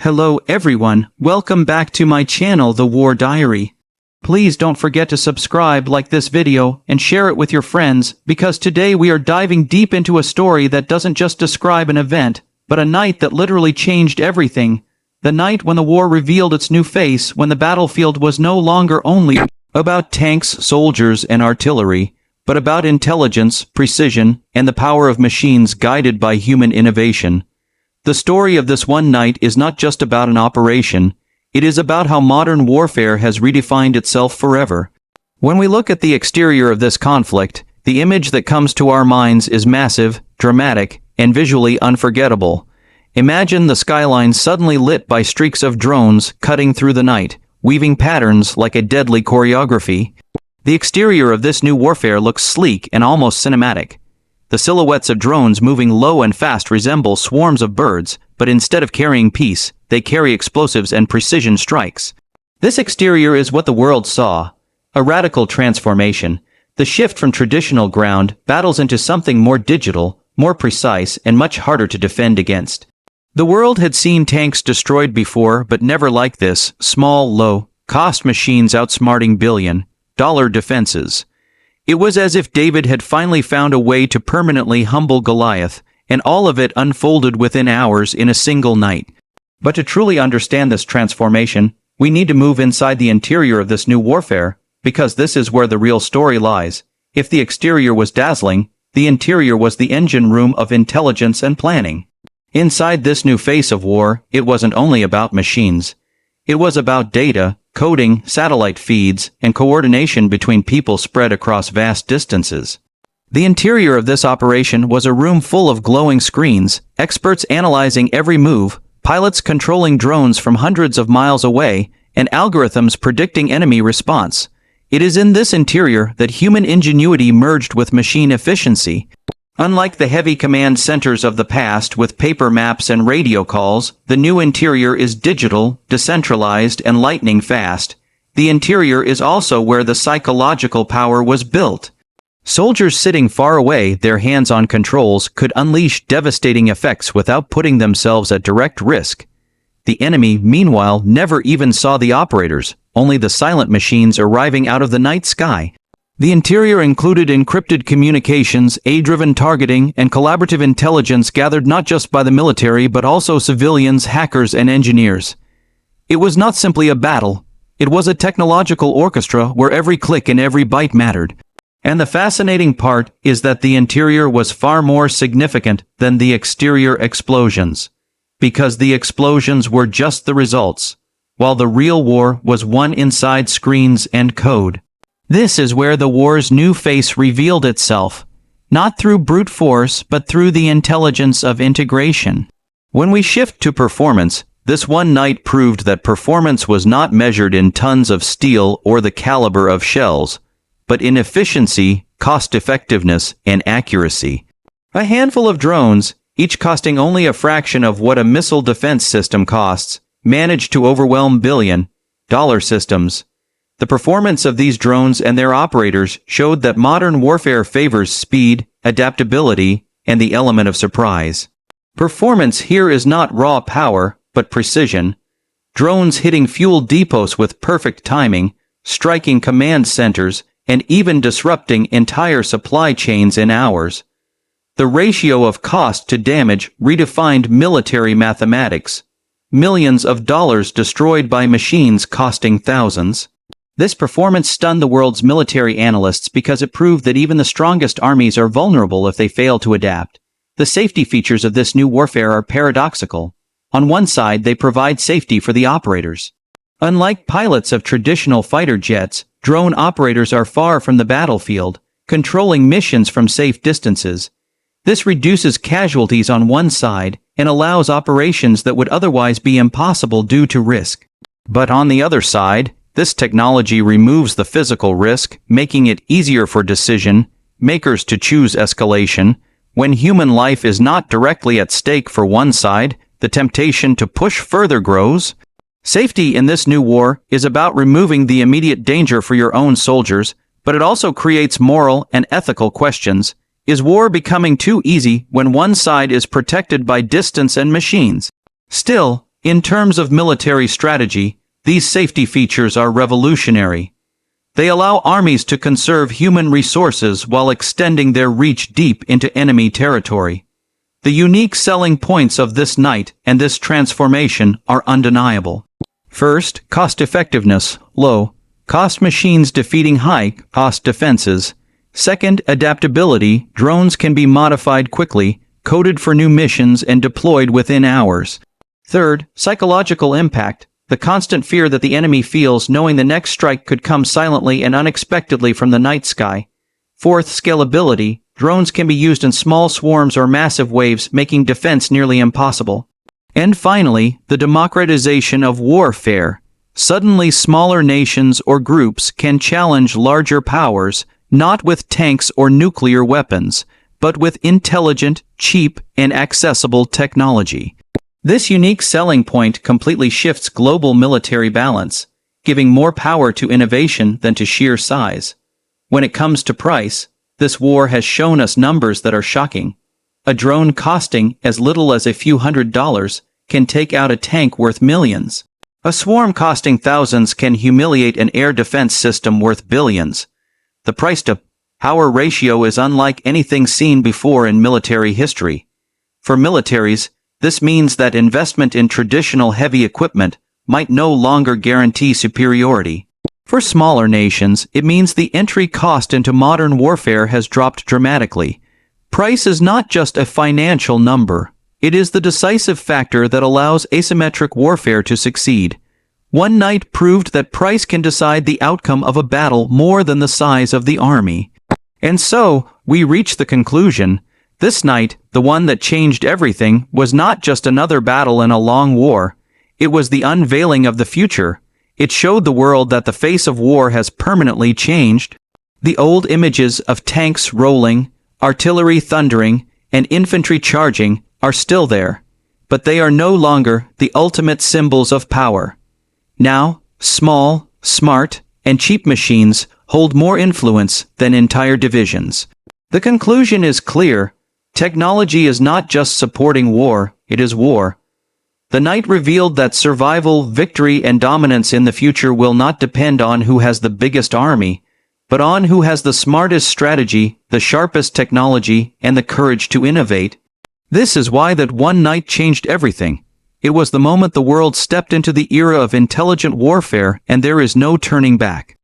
Hello everyone, welcome back to my channel The War Diary. Please don't forget to subscribe, like this video, and share it with your friends, because today we are diving deep into a story that doesn't just describe an event, but a night that literally changed everything. The night when the war revealed its new face, when the battlefield was no longer only about tanks, soldiers, and artillery, but about intelligence, precision, and the power of machines guided by human innovation. The story of this one night is not just about an operation, it is about how modern warfare has redefined itself forever. When we look at the exterior of this conflict, the image that comes to our minds is massive, dramatic, and visually unforgettable. Imagine the skyline suddenly lit by streaks of drones cutting through the night, weaving patterns like a deadly choreography. The exterior of this new warfare looks sleek and almost cinematic. The silhouettes of drones moving low and fast resemble swarms of birds, but instead of carrying peace, they carry explosives and precision strikes. This exterior is what the world saw. A radical transformation. The shift from traditional ground battles into something more digital, more precise, and much harder to defend against. The world had seen tanks destroyed before, but never like this: small, low-cost machines outsmarting billion-dollar defenses. It was as if David had finally found a way to permanently humble Goliath, and all of it unfolded within hours in a single night. But to truly understand this transformation, we need to move inside the interior of this new warfare, because this is where the real story lies. If the exterior was dazzling, the interior was the engine room of intelligence and planning. Inside this new face of war, it wasn't only about machines. It was about data, coding, satellite feeds, and coordination between people spread across vast distances. The interior of this operation was a room full of glowing screens, experts analyzing every move, pilots controlling drones from hundreds of miles away, and algorithms predicting enemy response. It is in this interior that human ingenuity merged with machine efficiency. Unlike the heavy command centers of the past with paper maps and radio calls, the new interior is digital, decentralized, and lightning fast. The interior is also where the psychological power was built. Soldiers sitting far away, their hands on controls, could unleash devastating effects without putting themselves at direct risk. The enemy, meanwhile, never even saw the operators, only the silent machines arriving out of the night sky. The interior included encrypted communications, AI-driven targeting, and collaborative intelligence gathered not just by the military but also civilians, hackers, and engineers. It was not simply a battle. It was a technological orchestra where every click and every byte mattered. And the fascinating part is that the interior was far more significant than the exterior explosions. Because the explosions were just the results, while the real war was won inside screens and code. This is where the war's new face revealed itself, not through brute force but through the intelligence of integration. When we shift to performance, this one night proved that performance was not measured in tons of steel or the caliber of shells, but in efficiency, cost-effectiveness, and accuracy. A handful of drones, each costing only a fraction of what a missile defense system costs, managed to overwhelm billion-dollar systems. The performance of these drones and their operators showed that modern warfare favors speed, adaptability, and the element of surprise. Performance here is not raw power, but precision. Drones hitting fuel depots with perfect timing, striking command centers, and even disrupting entire supply chains in hours. The ratio of cost to damage redefined military mathematics. Millions of dollars destroyed by machines costing thousands. This performance stunned the world's military analysts because it proved that even the strongest armies are vulnerable if they fail to adapt. The safety features of this new warfare are paradoxical. On one side, they provide safety for the operators. Unlike pilots of traditional fighter jets, drone operators are far from the battlefield, controlling missions from safe distances. This reduces casualties on one side and allows operations that would otherwise be impossible due to risk. But on the other side, this technology removes the physical risk, making it easier for decision makers to choose escalation. When human life is not directly at stake for one side, the temptation to push further grows. Safety in this new war is about removing the immediate danger for your own soldiers, but it also creates moral and ethical questions. Is war becoming too easy when one side is protected by distance and machines? Still, In terms of military strategy, these safety features are revolutionary. They allow armies to conserve human resources while extending their reach deep into enemy territory. The unique selling points of this knight and this transformation are undeniable. First, cost-effectiveness, low-cost machines defeating high-cost defenses. Second, adaptability, drones can be modified quickly, coded for new missions and deployed within hours. Third, psychological impact, the constant fear that the enemy feels knowing the next strike could come silently and unexpectedly from the night sky. Fourth, scalability, drones can be used in small swarms or massive waves, making defense nearly impossible. And finally, the democratization of warfare. Suddenly smaller nations or groups can challenge larger powers, not with tanks or nuclear weapons, but with intelligent, cheap, and accessible technology. This unique selling point completely shifts global military balance, giving more power to innovation than to sheer size. When it comes to price, this war has shown us numbers that are shocking. A drone costing as little as a few $100s can take out a tank worth millions. A swarm costing thousands can humiliate an air defense system worth billions. The price-to-power ratio is unlike anything seen before in military history. For militaries, this means that investment in traditional heavy equipment might no longer guarantee superiority. For smaller nations, it means the entry cost into modern warfare has dropped dramatically. Price is not just a financial number. It is the decisive factor that allows asymmetric warfare to succeed. One night proved that price can decide the outcome of a battle more than the size of the army. And so, we reach the conclusion. This night, the one that changed everything, was not just another battle in a long war. It was the unveiling of the future. It showed the world that the face of war has permanently changed. The old images of tanks rolling, artillery thundering, and infantry charging are still there, but they are no longer the ultimate symbols of power. Now, small, smart, and cheap machines hold more influence than entire divisions. The conclusion is clear. Technology is not just supporting war, it is war. The night revealed that survival, victory, and dominance in the future will not depend on who has the biggest army, but on who has the smartest strategy, the sharpest technology, and the courage to innovate. This is why that one night changed everything. It was the moment the world stepped into the era of intelligent warfare, and there is no turning back.